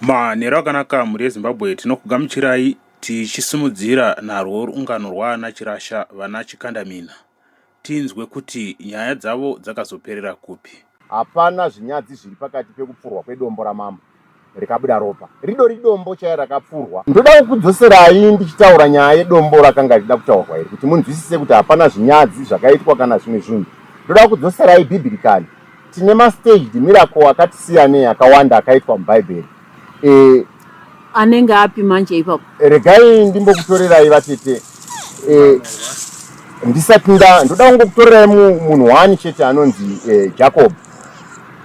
Manhero akanaka mhuri yeZimbabwe, tinokugamuchirai tichisimudzira narwo rungano rwaana Chirasha vana Chikandamina. Tinzwe kuti nyaya dzavo dzakazoperera kupi. Hapana zvinyadzi zviri pakati pekupfurwa kwedombo ramambo rikabuda ropa. Ridori dombo chaiye rakapfurwa. Ndoda kukudzoserai ndichitaura nyaya yedombo rakanga richida kutaurwa iri kuti munzwisise kuti hapana zvinyadzi zvakaitwa kana zvimwe zvinhu. Ndoda kukudzoserai bibhirikali. Tine mastaged miracle akati siyanei akawanda akaitwa mubhaibheri. Anenge api manje ipapo? Regai ndimbokutorerai vatete. Ndisati ndoda kungokutorerai munhu wani chete anonzi Jacob.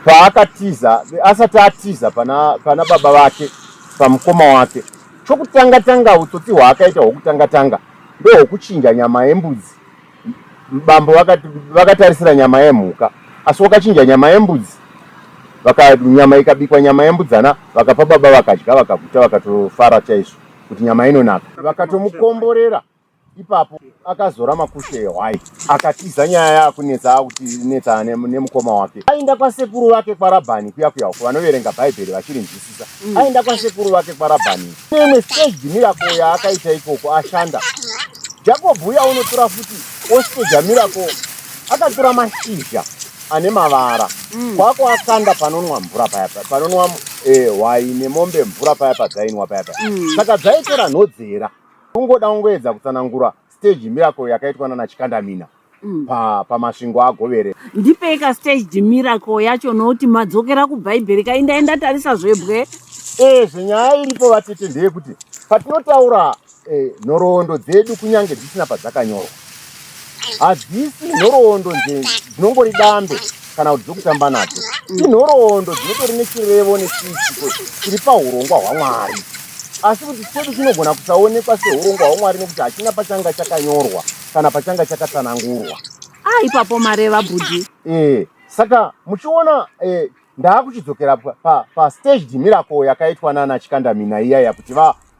Paakatiza asati atiza pana baba vake pamukoma wake, chokutanga utsotsi hwaakaita hwokutanga ndohwokuchinja nyama yembudzi. Bambo vakatarisira nyama yemhuka, asi wakachinja nyama yembudzi, nyama ikabikwa nyama yembudzana, vakapa baba vakadya vakaguta vakatofara chaizvo kuti nyama inonaka. Vakatomukomborera. Ipapo akazora makushe ehwai akatiza nyaya yakunetsa nemukoma wake. Aenda kwasekuru vake kwaRabhani kuyakuyaku vanoverenga bhaibheri vachirinzwisisa. Aenda kwasekuru vake kwaRabhani. Imwe stage miracle yaakaita ikoko ashanda. Jacob uya unotora futi ostage miracle akatora mashizha ane mavara. Kwako akanda panonwa mvura paya panonwa hwai nemombe mvura paya padzainwa paya. Saka dzaitora nhodzera. Kungoda ungoedza kutsanangura stage miracle yakaitwa nana Chikandamina pamasvingo agovere. Ndipeka stage miracle yacho noti madzokera kubhaibheri kaindaenda tarisa zvebwe. Zvenyaya iripo vatete ndeyekuti patinotaura nhoroondo dzedu kunyange dzisina padzakanyorwa, hadzisi nhoroondo dzinongori dambe kana kuti dzokutamba nadzo. Inhoroondo dzinotori nechirevo nechiitiko chiri paurongwa hwaMwari. Asi kuti chedu chinogona kusaonekwa seurongwa hwaMwari nekuti hachina pachanga chakanyorwa kana pachanga chakatsanangurwa. Ipapo mareva bhudhi. Saka muchiona ndaakuchidzokera pastaged miracle yakaitwa nana Chikandamina iyaya kuti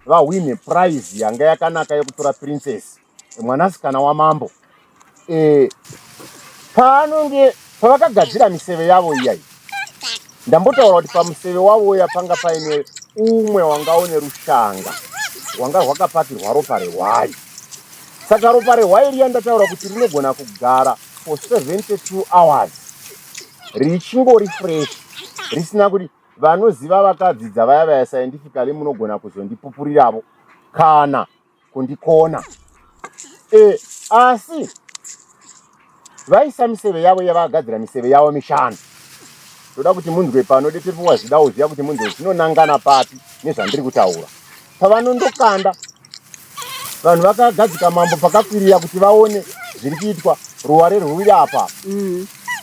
vawine prize yanga yakanaka yekutora princess, mwanasikana wamambo. Pavakagadzira miseve yavo iyayi, ndambotaura kuti pamuseve wavo uya panga paine umwe wanga une rushanga wanga rwakapakirwa ropa rehwai. Saka ropa rehwai riya ndataura kuti rinogona kugara for 72 hours richingori fresh, risina kuti vanoziva vakadzidza vaya scientifically munogona kuzondipupurirawo kana kundikona. Asi vaisa miseve yavo yavagadzira miseve yavo mishanu. Ndoda kuti munzwe panodetepuwa zvidawo zviya kuti munzwe zvinonangana papi nezvandiri kutaura. Pavanondokanda vanhu vakagadzika mambo pakakwirira kuti vaone zviri kuitwa, ruware rwuri apa.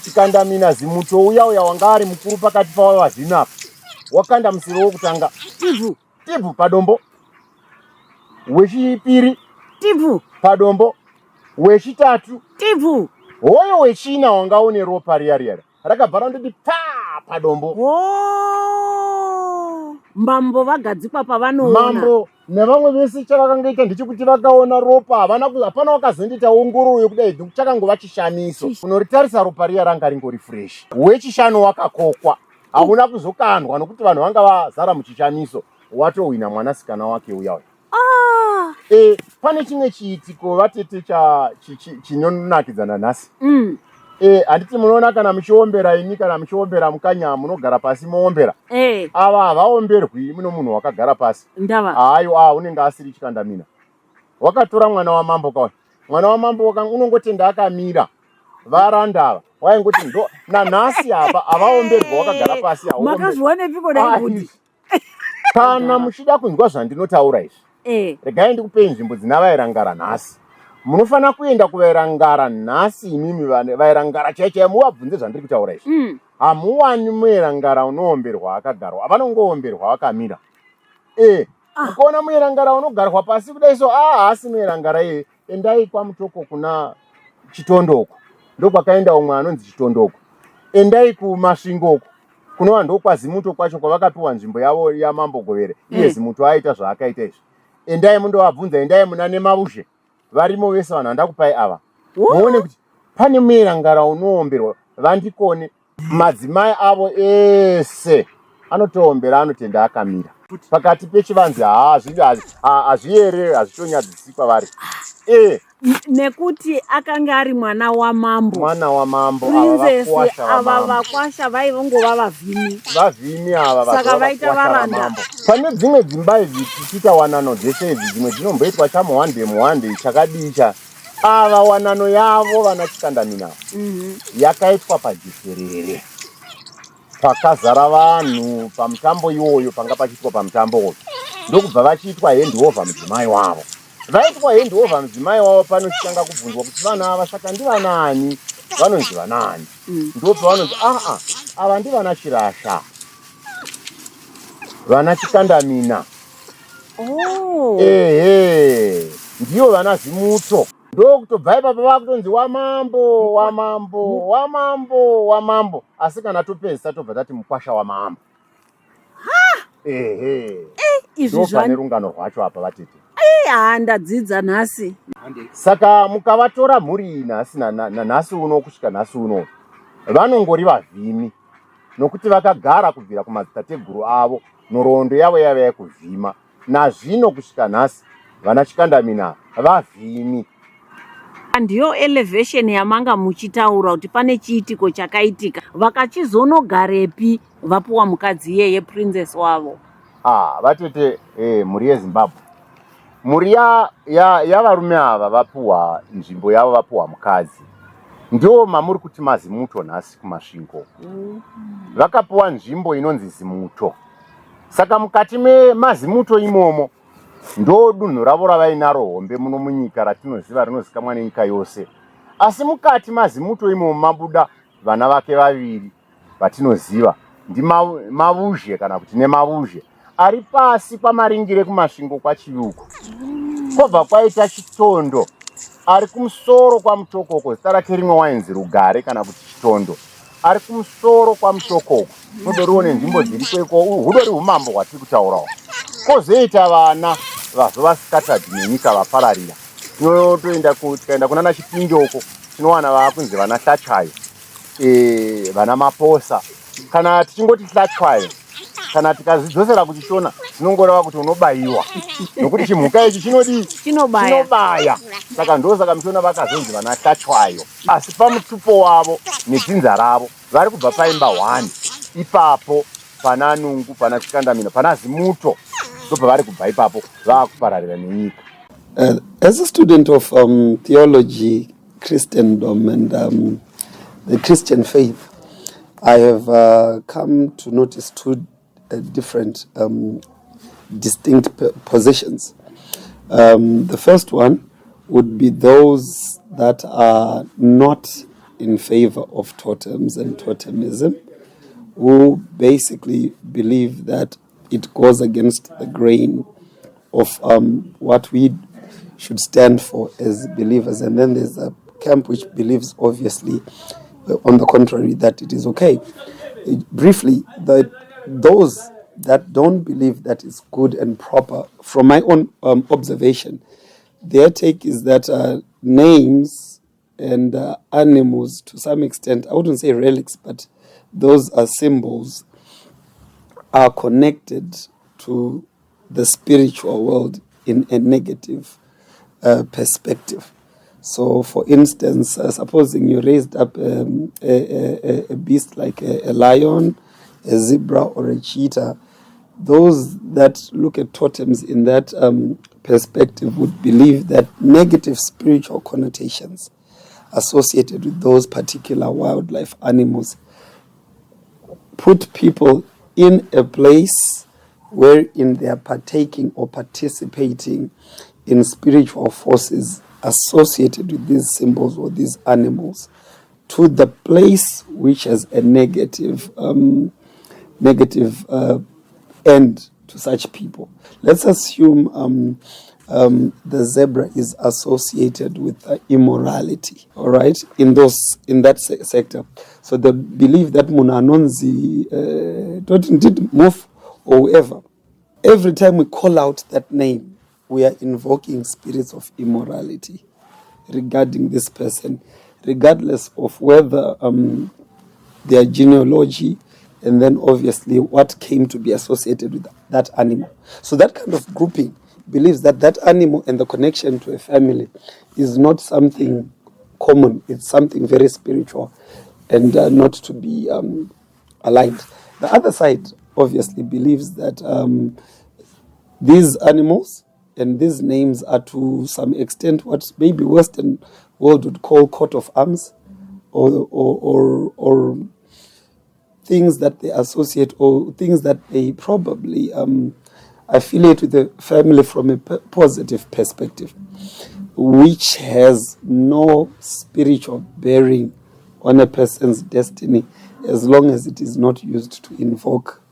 Chikandamina zimuto uya wanga ari mukuru pakati pavo vazvinapa wakanda museve wokutanga tibvu padombo, wechipiri tibvu padombo, wechitatu tibvu, hoyo wechina wanga une ropa riya rakabva randoti padombo. Mambo vagadzikwa pavanoona. Mambo nevamwe vese chavakangoita ndechekuti vakaona ropa hapana wakazondita ongororo yekudai chakangova chishamiso. Unoritarisa ropa riya ranga ringori fresh. Wechishanu wakakokwa, hauna kuzokandwa nokuti vanhu vanga vazara muchishamiso. Watowina mwanasikana wake uya. Pane chimwe chiitiko vatete chinonakidzana nhasi. Handiti munoona kana muchiombera ini kana muchiombera mukanya munogara pasi moombera. Ava havaomberwi muno munhu wakagara pasi. Ndava. Unenge asiri Chikandamina. Wakatora mwana wamambo kauya. Mwana wamambo unongotenda akamira. Varandava. Waingoti nanhasi apa havaomberwa wakagara pasi. Makazviwanepiko dai bhudhi? Kana muchida kunzwa zvandinotaura izvi, regai ndikupei nzvimbo dzina vairangara nhasi. Munofana kuenda kuvairangara nhasi imimi vairangara chaichai muvabvunze zvandiri kutaura izvi. Hamuwani muirangara unoomberwa akagarwa, avanongoomberwa vakamira. Ukaona muirangara unogarwa pasi kudai so haasi muirangara iye, endai kwamutoko kuna Chitondoko. Ndokwakaenda umwe anonzi Chitondoko. Endai kumasvingoko kunova ndokwazimuto kwacho kwavakapiwa nzvimbo yavo yamambo Govere. Iye zimuto aita zvaakaita izvi. Endai mundovabvunza, endai muna Nemavuzhe. Varimo vese vanhu vandakupai ava. Muone kuti pane muirangara unoomberwa vandikone madzimai avo ese anotoombera anotenda akamira pakati pechivanze. Hazviyere, hazvitonyadzisi kwavari. Nekuti akanga ari mwana wamambo. Mwana wamambo. Princess ava vakwasha vaivongova vavhimi ava saka vaita varanda. Pane dzimwe dzimba idzi tichiita wanano dzese idzi, dzimwe dzinomboitwa chamuhande chakadicha. Ava wanano yavo vana Chikandamina yakaitwa pajekerere, pakazara vanhu pamutambo iwoyo, panga pachiitwa pamutambo uyu. Ndokubva vachiitwa handover mudzimai wavo. Vaitwa handover mudzimai wavo, panochitanga kubvunzwa kuti vana ava saka ndivanani, vanonzi vanani. Ndopa vanonzi ava ndivana Chirasha, vana Chikandamina. Ndiyo vana Zimuto. Ndokutobva ipapo vakutonzi wamambo. Asi kana topedzisa tobva tati mukwasha wamambo. Izvi pane rungano rwacho apa vatete. Ndadzidza nhasi. Saka mukavatora mhuri nhasi nanhasi uno kusvika nhasi uno, vanongori vavhimi, nokuti vakagara kubvira kumadzitateguru avo, nhoroondo yavo yava yekuvhima. Nazvino kusvika nhasi vana Chikandamina vavhimi. Ndiyo elevation yamanga muchitaura kuti pane chiitiko chakaitika, vakachizonogarepi vapuwa mukadzi iyeye princess wavo. Vatete, mhuri yeZimbabwe, mhuri yavarume ava vapuwa nzvimbo yavo, vapuwa mukadzi. Ndio mamuri kuti maZimuto nhasi kumasvingo. Vakapuwa nzvimbo inonzi Zimuto. Saka mukati memaZimuto imomo ndo dunhu ravo ravainaro hombe muno munyika ratinoziva, rinozikamwa nenyika yose. Asi mukati maZimuto imomo mabuda vana vake vaviri vatinoziva, ndimavuzhe kana kuti nemavuzhe ari pasi pamaringire kumasvingo kwaChiyuku. Kobva kwaita Chitondo ari kumusoro kwaMutokoko, zita rake rimwe wainzi Rugare kana kuti Chitondo, ari kumusoro kwaMutokoko. Mudorione nzvimbo dziri kweko, hudori umambo hwatiri kutaurawo. Kozoita vana vazova scattered nenyika vapararira. Tikaenda kunana Chipinjoko tinowana vakunzi vana Hlachayo, vana Maposa. Kana tichingoti Hlachayo, kana tikazidzosera kuchishona tinongoreva kuti unobayiwa, nokuti chimhuka ichi chinobaya. Saka ndosaka muchiona vakazonzi vana Hlachayo. Asi pamutupo wavo nedzinza ravo vari kubva paimba 1 ipapo pana Nungu, pana Chikandamina, pana Zimuto. As a student of theology, Christendom, and the Christian faith, I have come to notice two different distinct positions. The first one would be those that are not in favor of totems and totemism, who basically believe that it goes against the grain of what we should stand for as believers. And then there's a camp which believes, obviously, on the contrary, that it is okay. Briefly, those that don't believe that it's good and proper, from my own observation, their take is that names and animals, to some extent, I wouldn't say relics, but those are symbols, are connected to the spiritual world in a negative perspective. So, for instance, supposing you raised up a beast like a lion, a zebra, or a cheetah, those that look at totems in that perspective would believe that negative spiritual connotations associated with those particular wildlife animals put people in a place wherein they are partaking or participating in spiritual forces associated with these symbols or these animals, to the place which has a negative end to such people. Let's assume the zebra is associated with immorality, all right, in that sector. So they believe that munanonzi didn't move or whoever. Every time we call out that name, we are invoking spirits of immorality regarding this person, regardless of whether their genealogy, and then obviously what came to be associated with that animal. So that kind of grouping believes that that animal and the connection to a family is not something common. It's something very spiritual and not to be aligned. The other side obviously believes that these animals and these names are to some extent what maybe Western world would call coat of arms, or things that they associate, or things that they probably affiliate with the family from a positive perspective, which has no spiritual bearing on a person's destiny as long as it is not used to invoke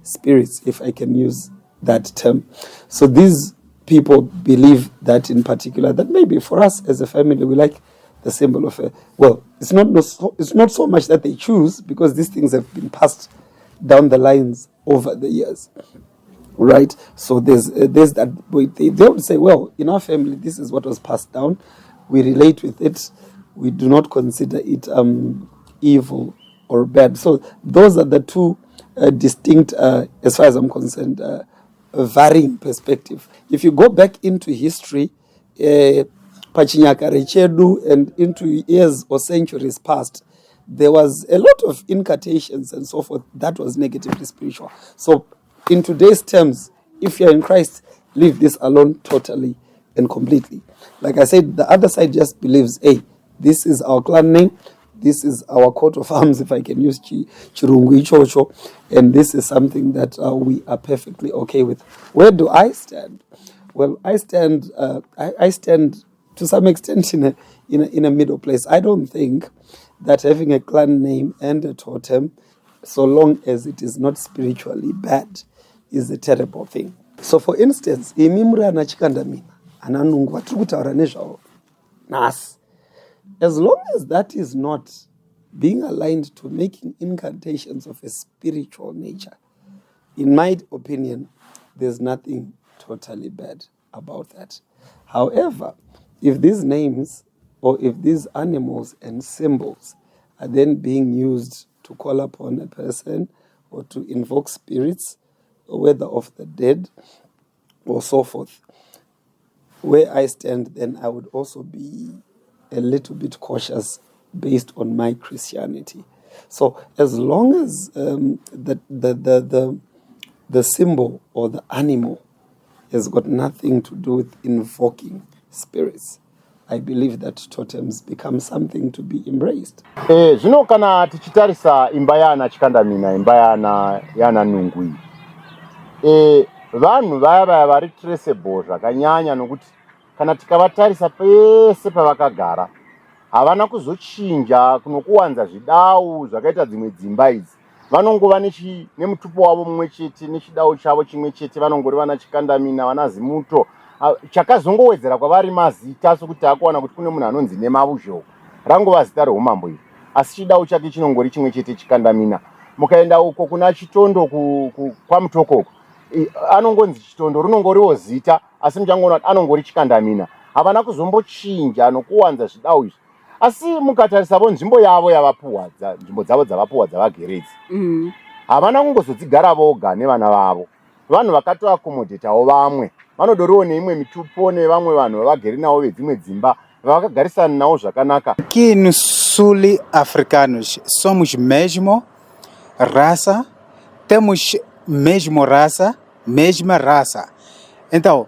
spirits, if I can use that term. So these people believe that in particular, that maybe for us as a family, we like the symbol of a, well, it's not so much that they choose, because these things have been passed down the lines over the years, right? So there's that, they would say, well, in our family, this is what was passed down. We relate with it. We do not consider it evil or bad. So those are the two distinct, as far as I'm concerned, varying perspective. If you go back into history, Pachinyakare Chedu, and into years or centuries past, there was a lot of incantations and so forth that was negatively spiritual. So in today's terms, if you're in Christ, leave this alone totally and completely. Like I said, the other side just believes, hey, this is our clan name, this is our coat of arms, if I can use Chirungu Ichocho, and this is something that we are perfectly okay with. Where do I stand? Well, I stand to some extent in a middle place. I don't think that having a clan name and a totem, so long as it is not spiritually bad, is a terrible thing. So for instance, imimura anachikandamina ananungu vatiri kutaura nezvavo nhasi, as long as that is not being aligned to making incantations of a spiritual nature, in my opinion, there's nothing totally bad about that. However, if these names or if these animals and symbols are then being used to call upon a person or to invoke spirits, whether of the dead or so forth, where I stand, then I would also be a little bit cautious based on my Christianity. So as long as the symbol or the animal has got nothing to do with invoking spirits, I believe that totems become something to be embraced. Zvino kana tichitarisa imba yana Chikandamina, imba yana Nungwi, vanhu vaya vari traceable zvakanyanya, nokuti kana tikavatarisa pese pavakagara havana kuzochinja kunokuwanza zvidau zvakaita dzimwe dzimba idzi. Vanongova nemutupo wavo mumwe chete, nechidau chavo chimwe chete. Vanongori vana Chikandamina, vana Zimuto. Chakazongowedzera kwavari mazita, sokuti akuwana kuti kune munhu anonzi Nemavuzhou, rangova zita reumambo iri, asi chidau chake chinongori chimwe chete, Chikandamina. Mukaenda uko kuna Chitondo kwaMutokoko, anongonzi Chitondo, runongoriwo zita, asi muchangoona kuti anongori Chikandamina. Havana kuzombochinja nokuwanza zvidau izvi. Asi mukatarisavo nzvimbo yavo yavapuwa, nzvimbo dzavo dzavapuwa dzavageredzi, havana kungozodzigara voga nevana vavo. Vanhu vakatoakomodhetawo vamwe, vanodoriwo neimwe mitupo nevamwe vanhu vavagere navo vedzimwe dzimba, vavakagarisana navo zvakanaka. Aqui no sul africanos somos mesma raça, mesma raça. Então,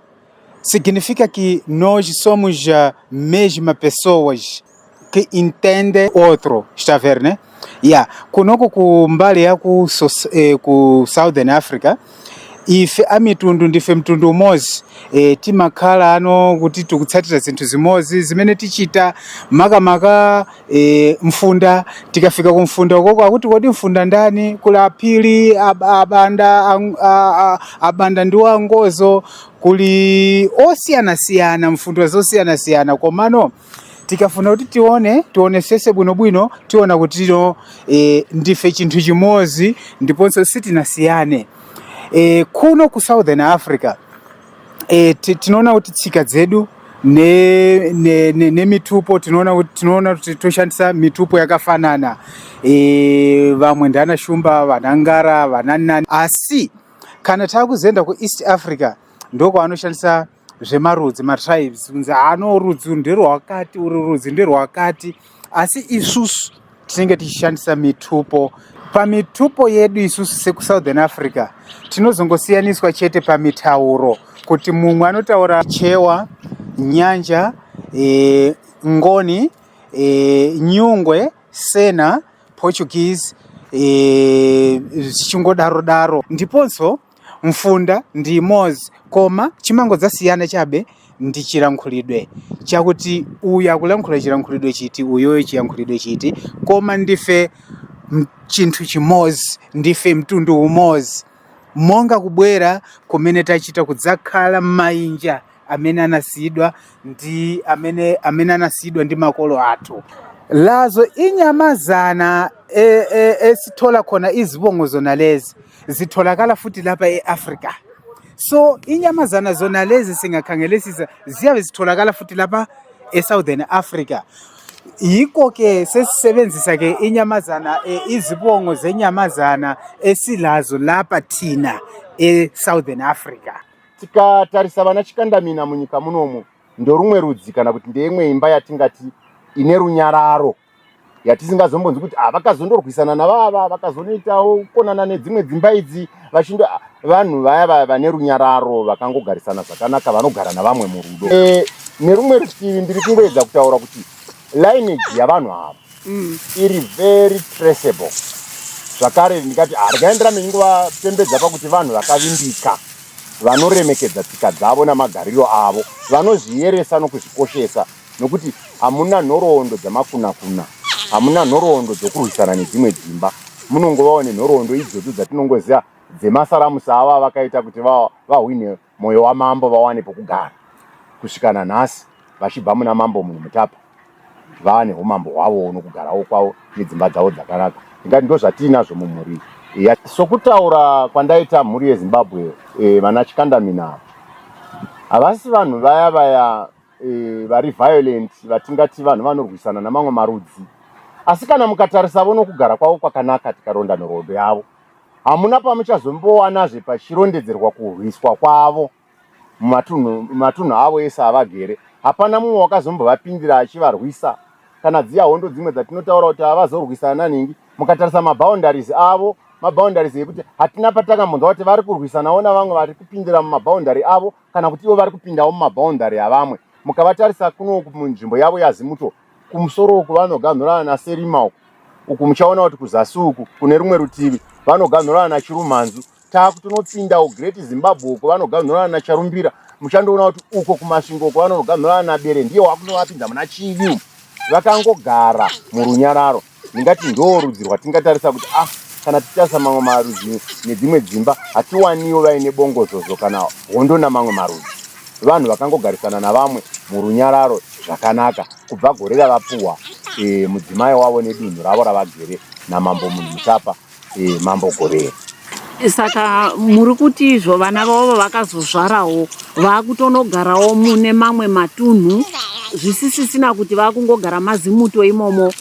significa que nós somos a mesma pessoas que entende outro, está a ver, né? Yeah. Kunoko kumbali ya ku Southern Africa, ife amitundu ndife mtundu umozi, timakhala ano kuti tikutsatira zinthu zimozi zimene tichita makamaka mfunda. Tikafika kumfunda ukoko akuti kodi mfunda ndani, kula Phiri, abanda ndiwo angozo, kuli osiyana-siyana, mfunda zosiyana-siyana. Komano tikafuna kuti tionesese bwinobwino, tiona kuti ndife chinthu chimozi ndiponso sitinasiyane. Kuno ku Southern Africa tinoona kuti tsika dzedu nemitupo tinoona kuti toshandisa mitupo yakafanana, vamwe ndana Shumba, vana Ngara, vana Nani. Asi kana takuzoenda kuEast Africa ndokwanoshandisa zvemarudzi, matribes, kunzi rudzi nderwakati, uru rudzi nderwakati. Asi isusu tinenge tichishandisa mitupo. Pamitupo yedu isusu seku-Southern Africa tinozongosiyaniswa chete pamitauro, kuti mumwe anotaura Chewa, Nyanja, Ngoni, Nyungwe, Sena, Portuguese, zichingodaro. Ndiponso Mfunda ndi Mozi, koma chimangodzasiyana chabe ndi chilankhulidwe chakuti uyu akulankhula chilankhulidwe chiti, uyoyo chilankhulidwe chiti, koma ndife chinthu chimozi, ndife mtundu umozi. Monga kubwera kumene tachita kudzakhala m'mayinja amene anasidwa ndi amene anasidwa ndi makolo athu. Lazo inyamazana esithola khona izibongo zonalezi zitholakala futhi lapha eAfrica. So inyamazana zonalezi singakhangelisisa ziyabe zitholakala futhi lapha eSouthern Africa. Yiko ke sesisebenzisa ke inyamazana, izibongo zenyamazana esilazo lapha thina eSouthern Africa. Tikatarisa vana chikandamina munyika munomu ndorumwe rudzi kana kuti ndeyemwe imba yatingati ine runyararo, yatisingazombonzi kuti vakazondorwisana navava, vakazonoitawo kukonana nedzimwe dzimba idzi, vachindo vanhu vaya vane runyararo vakangogarisana zvakanaka, vanogara navamwe murudo. Nerumwe rutivi ndiri kungoedza kutaura kuti lineage yavanhu ava iri very traceable. Zvakare ndikati rikaendera meinguvapembedza pakuti vanhu vakavimbika, vanoremekedza tsika dzavo namagariro avo, vanozviyeresa nokuzvikoshesa, nokuti hamuna nhoroondo dzamakunakuna, hamuna nhoroondo dzokurwisana nedzimwe dzimba. Munongovawo nenhoroondo idzodzo dzatinongoziva dzemasaramusa ava vakaita kuti vahwine mwoyo wamambo, vawane pokugara. Kusvikana nhasi vachibva muna mambo munhu Mutapa, vane umambo hwavo nokugarawo kwavo nedzimba dzavo dzakanaka. Ndingati ndo zvatinazvo mumhuri. Sokutaura kwandaita mhuri yeZimbabwe, vana chikandamina havasi vanhu vaya vari violent, vatingati vanhu vanorwisana namamwe marudzi. Asi kana mukatarisavo nokugara kwavo kwakanaka, tikaronda nhoroondo yavo, hamuna pamuchazombowanazve pachirondedzerwa kurwiswa kwavo mumatunhu avo ese avagere. Hapana mumwe wakazombovapindira achivarwisa. Kana dziya hondo dzimwe dzatinotaura kuti havazorwisana ningi, mukatarisa maboundaries avo, maboundaries ekuti hatina patakambonzwa kuti vari kurwisanawo navamwe vari kupindira mumaboundary avo, kana kuti ivo vari kupindawo mumaboundary avamwe. Mukavatarisa kuno munzvimbo yavo yaZimuto, kumusoro uku vanoganhurana naSerima uku muchaona kuti kuzasi uku kune rumwe rutivi vanoganhurana naChirumanzu. Takutonopinda kuGreat Zimbabwe uko vanoganhurana naCharumbira, muchandoona kuti uko kumasvingo uko vanoganhurana naBere, ndiye wakunovapinda muna Chivi. Vakangogara murunyararo. Ndingati ndo rudzi rwatingatarisa kuti kana tichasa mamwe marudzi nedzimwe dzimba hatiwaniwo vaine bongozozo kana hondo namamwe marudzi. Vanhu vakangogarisana navamwe murunyararo zvakanaka kubva gore ravapuhwa mudzimai wavo nedunhu ravo ravagere namambo munhu Mutapa, mambo Gorera. Saka muri kuti izvo vana vavo vakazozvarawo vakutonogarawo mune mamwe matunhu, zvisisisina kuti vakungogara maZimuto imomo,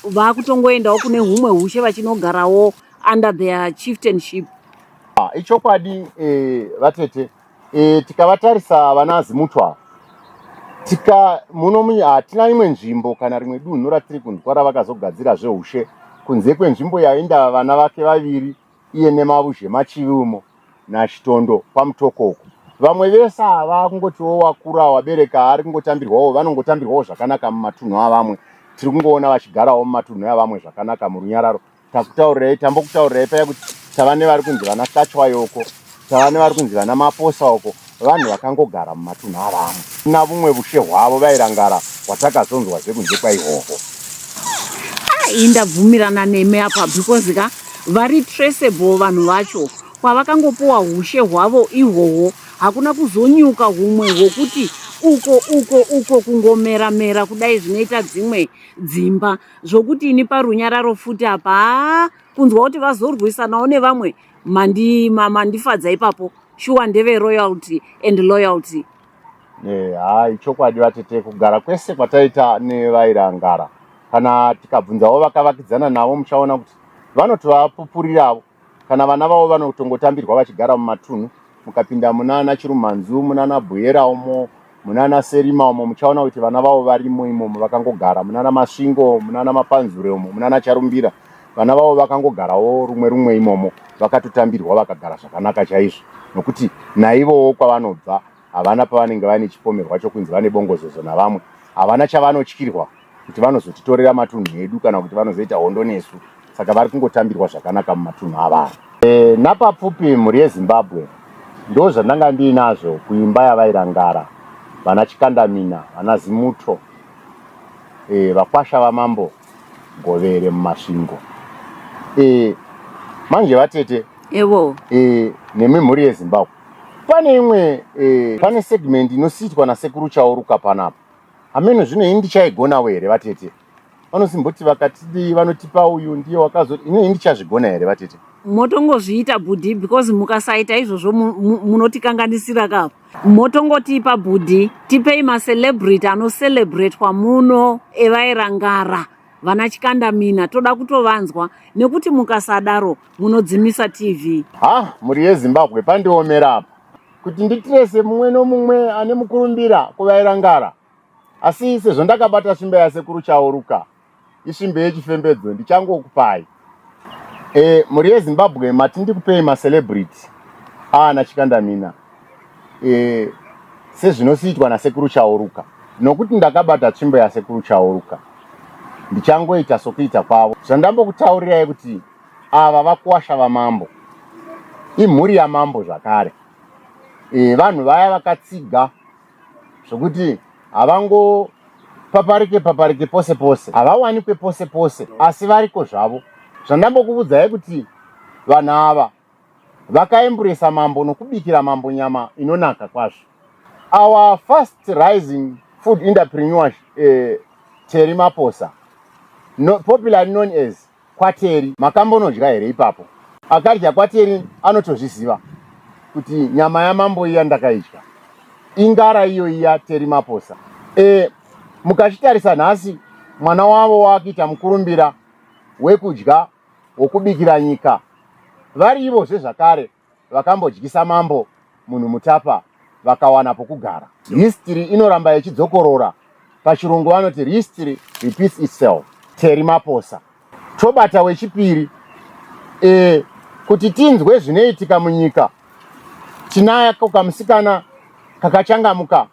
vakutongoendawo kune humwe ushe vachinogarawo under their chieftainship. Ichokwadi vatete, tikavatarisa vana Zimuto muno hatina imwe nzvimbo kana rimwe dunhu ratiri kunzwa ravakazogadzira zveushe kunze kwenzvimbo yaenda vana vake vaviri, iye nemavuzhe Machivi umo naChitondo paMutokoko. Vamwe vese ava kungotiwo wakura wabereka ari kungotambirwawo, vanongotambirwawo zvakanaka mumatunhu avamwe. Tiri kungoona vachigarawo mumatunhu avamwe zvakanaka murunyararo. Tambokutaurirai paya kuti tava nevari kunzi vana Kachwayoko, tava nevari kunzi vana Maposa uko, vanhu vakangogara mumatunhu avamwe. Na vumwe vushe hwavo vairangara hwatakazonzwazve kunze kwaihwohwo. Indabvumirana nemi apa because vari traceable vanhu vacho, kwavakangopuwa ushe hwavo ihwohwo, hakuna kuzonyuka humwe hwokuti uko kungomera kudai zvinoita dzimwe dzimba zvokuti ini parunyararo futi apa kunzwa kuti vazorwisanawo nevamwe mandifadza ipapo. Shuwa ndeve royalty and loyalty. Hai, chokwadi vatete, kugara kwese kwataita nevairangara, kana tikabvunzawo vakavakidzana navo muchaona kuti vanotovapupurirawo. Kana vana vavo vanotongotambirwa vachigara mumatunhu, mukapinda munana Chirumanzu, munana Buyera umo, munana Serima umo, muchaona kuti vana vavo varimo imomo vakangogara. Munana Masvingo, munana Mapanzure umo, munana Charumbira, vana vavo vakangogarawo rumwe imomo, vakatotambirwa vakagara zvakanaka chaizvo, nokuti naivowo kwavanobva havana pavanenge vane chipomerwa chokunzi vane bongozozo navamwe, havana chavanotyirwa kuti vanozotitorera matunhu edu kana kuti vanozoita hondo nesu, saka vari kungotambirwa zvakanaka mumatunhu avanhu. Napapfupi mhuri yeZimbabwe ndo zvandanga ndiinazvo kuimba yavairangara, vana Chikandamina, vana Zimuto, vakwasha vamambo Govere mumasvingo. Manje vatete, evo nemi mhuri yeZimbabwe, pane segment inosiitwa nasekuru Chauruka panapa. Hameno zvino ini ndichaigona here vatete? Vanosimboti vakatidi vanotipa uyu ndiye wakazoti, ini ndichazvigona here vatete? motongozviita bhudhi, because mukasaita izvozvo munotikanganisira kapo. Motongotipa bhudhi, tipei macelebrity anoselebratewa muno evairangara, vana Chikandamina, toda kutovanzwa, nekuti mukasadaro munodzimisa TV. Mhuri yeZimbabwe, pandiomera apa kuti nditirese mumwe nomumwe ane mukurumbira kuvairangara. Asi sezvo ndakabata svimbe yasekuru Chauruka, isvimbe yechifembedzo, ndichangokupai. Mhuri yeZimbabwe, matindikupei macelebrity ana Chikandamina sezvinosiitwa nasekuru Chauruka, nokuti ndakabata tsvimbo yasekuru Chauruka, ndichangoita sokuita kwavo. Zvandambokutaurirai kuti ava vakwasha vamambo, imhuri yamambo zvakare. Vanhu vaya vakatsiga zvokuti havango paparike pose pose, havawanikwe pose pose, asi variko zvavo. Zvandambokuudzai kuti vanhu ava vakaemburesa mambo nokubikira mambo nyama inonaka kwazvo. Our first rising food entrepreneur, Terry Maposa, popularly known as Kwateri, makambonodya here ipapo? Akadya Kwateri anotozviziva kuti nyama yamambo iya ndakaidya, ingara iyo iya Terry Maposa. Mukachitarisa nhasi, mwana wavo wakuita mukurumbira wekudya wokubikira nyika, vari ivozve zvakare vakambodyisa mambo munhu mutapa, vakawana pokugara. History inoramba ichidzokorora, pachirungu vanoti history repeats itself. Terry Maposa. Tobata wechipiri, kuti tinzwe zvinoitika munyika, tinako kamusikana kakachangamuka,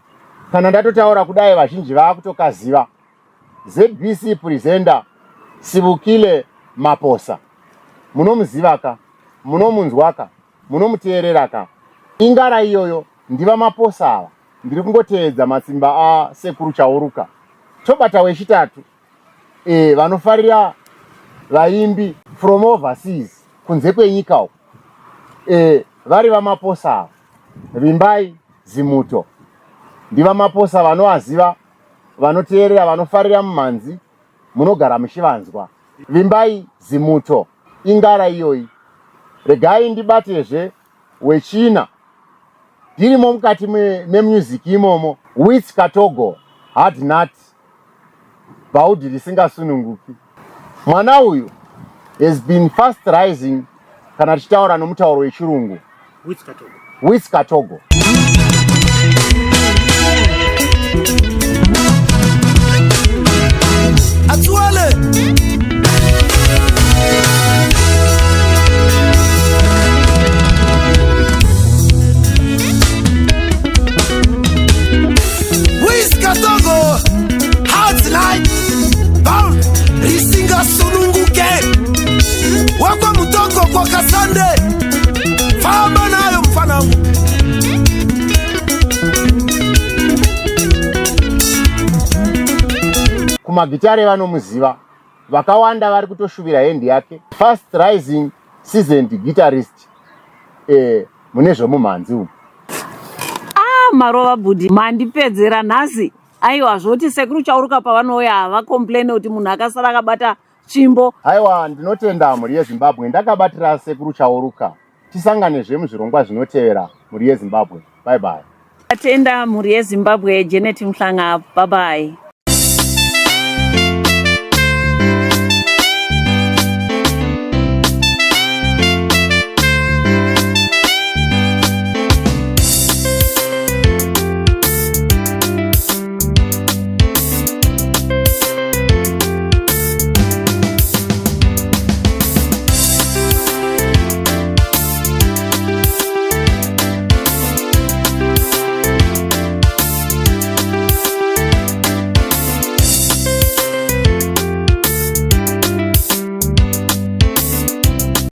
kana ndatotaura kudai vazhinji vakutokaziva, ZBC presenter Sibukile Maposa. Munomuzivaka, munomunzwaka, munomuteereraka. Ingara iyoyo ndiva Maposa ava ndiri kungoteedza matsimba asekuru Chauruka. Tobata wechitatu, vanofarira vaimbi from overseas, kunze kwenyika uko, vari vaMaposa ava. Vimbai Zimuto, ndiva Maposa vanovaziva, vanoteerera, vanofarira mumhanzi, munogara muchivanzwa. Vimbai Zimuto, ingara iyoyi. Regai ndibatezve wechina, ndirimo mukati memusic imomo, Wits Katogo, Hard Nut, bhaudhi risingasununguki. Mwana uyu has been fast rising, kana tichitaura nomutauro wechirungu, Wits Katogo. Atuale Wits Katogo, Hard Night, Bound, Risinga Sununguke, Wakwa Mutoko kwa Kasande, Fama nayo mfanangu. Kumagitare vanomuziva, vakawanda vari kutoshuvira hendi yake. Fast rising seasoned guitarist mune zvomumhanzi umu. Marova bhudhi, mandipedzera nhasi. Aiwa, zvoti sekuru Chauruka pavanouya havakomplaini kuti munhu akasara akabata tsvimbo. Aiwa, ndinotenda mhuri yeZimbabwe, ndakabatira sekuru Chauruka. Tisanganezve muzvirongwa zvinotevera mhuri yeZimbabwe. Bye bye. tinotenda mhuri yezimbabwe Janet Muhlanga, bye bye.